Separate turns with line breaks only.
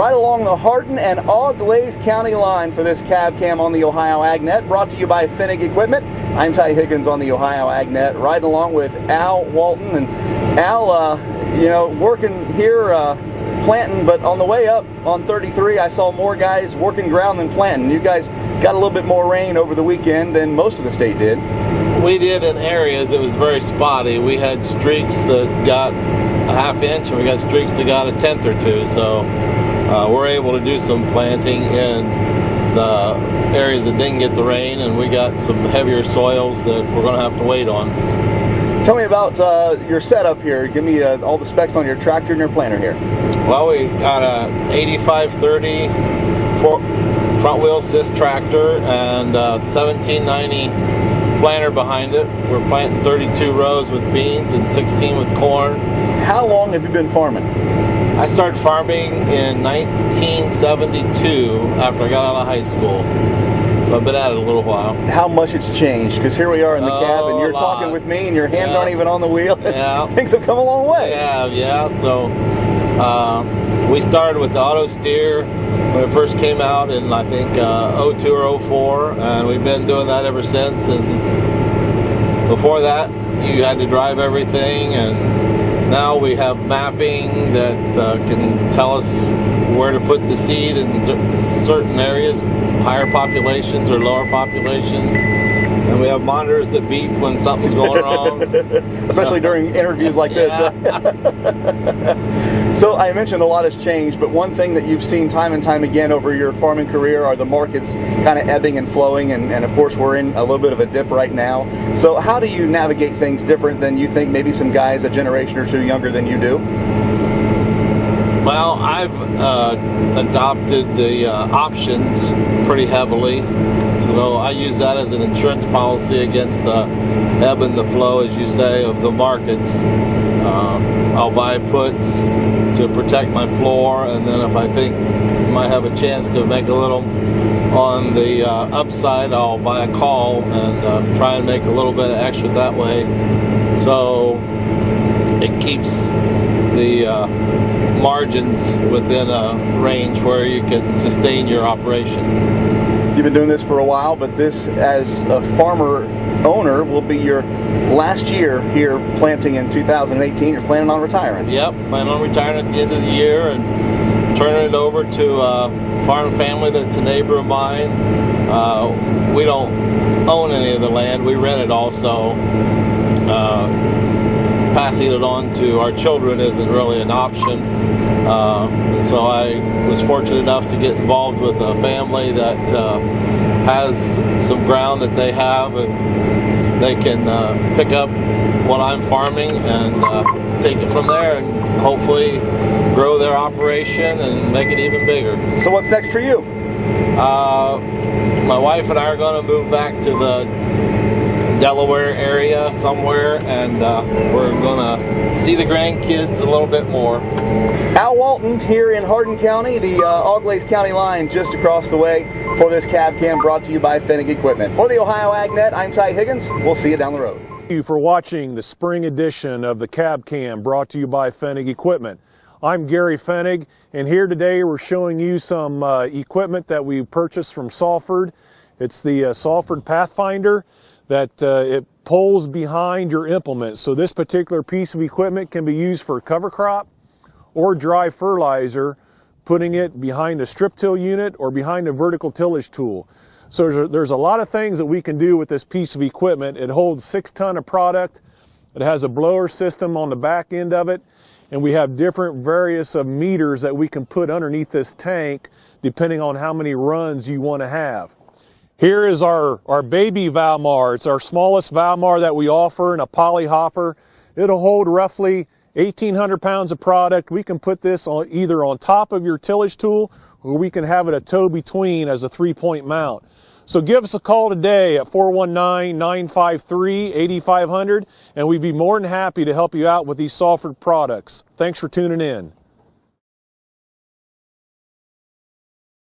right along the Hardin and Auglaize County line for this cab cam on the Ohio AgNet, brought to you by Finnig Equipment. I'm Ty Higgins on the Ohio AgNet, riding along with Al Walton. And Al, working here planting, but on the way up on 33, I saw more guys working ground than planting. You guys got a little bit more rain over the weekend than most of the state did.
We did in areas. It was very spotty. We had streaks that got a ½ inch, and we got streaks that got a 1/10 or 2. So we're able to do some planting in the areas that didn't get the rain, and we got some heavier soils that we're going to have to wait on.
Tell me about your setup here. Give me all the specs on your tractor and your planter here.
Well, we got a 8530 front wheel assist tractor and 1790 planter behind it. We're planting 32 rows with beans and 16 with corn.
How long have you been farming?
I started farming in 1972 after I got out of high school. So I've been at it a little while.
How much it's changed? Because here we are in the cab and you're talking with me and your hands aren't even on the wheel.
Yeah.
Things have come a long way.
Yeah. So we started with the auto steer when it first came out in, I think, 02 or 04, and we've been doing that ever since. And before that, you had to drive everything, and now we have mapping that can tell us where to put the seed in certain areas, higher populations or lower populations. And we have monitors that beep when something's going wrong.
Especially during interviews like this, right? So I mentioned a lot has changed, but one thing that you've seen time and time again over your farming career are the markets kind of ebbing and flowing, and of course we're in a little bit of a dip right now. So how do you navigate things different than you think maybe some guys a generation or two younger than you do?
Well, I've adopted the options pretty heavily, so I use that as an insurance policy against the ebb and the flow, as you say, of the markets. I'll buy puts to protect my floor, and then if I think I might have a chance to make a little on the upside, I'll buy a call and try and make a little bit of extra that way. So it keeps the margins within a range where you can sustain your operation.
You've been doing this for a while, but this, as a farmer owner, will be your last year here planting in 2018. You're planning on retiring.
Yep, planning on retiring at the end of the year and turning it over to a farm family that's a neighbor of mine. We don't own any of the land. We rent it also. Passing it on to our children isn't really an option. And so I was fortunate enough to get involved with a family that has some ground that they have, and they can pick up what I'm farming and take it from there and hopefully grow their operation and make it even bigger.
So what's next for you?
My wife and I are going to move back to the Delaware area somewhere, and we're going to see the grandkids a little bit more.
Al Walton here in Hardin County, the Auglaize County line just across the way for this cab cam, brought to you by Finnig Equipment. For the Ohio AgNet, I'm Ty Higgins. We'll see you down the road.
Thank you for watching the spring edition of the cab cam, brought to you by Finnig Equipment. I'm Gary Finnig, and here today we're showing you some equipment that we purchased from Salford. It's the Salford Pathfinder that it pulls behind your implement. So this particular piece of equipment can be used for cover crop or dry fertilizer, putting it behind a strip till unit or behind a vertical tillage tool. So there's a lot of things that we can do with this piece of equipment. It holds 6 tons of product. It has a blower system on the back end of it, and we have different various meters that we can put underneath this tank depending on how many runs you want to have. Here is our baby Valmar. It's our smallest Valmar that we offer in a poly hopper. It'll hold roughly 1,800 pounds of product. We can put this on either on top of your tillage tool, or we can have it a toe between as a 3-point mount. So give us a call today at 419-953-8500, and we'd be more than happy to help you out with these Salford products. Thanks for tuning in.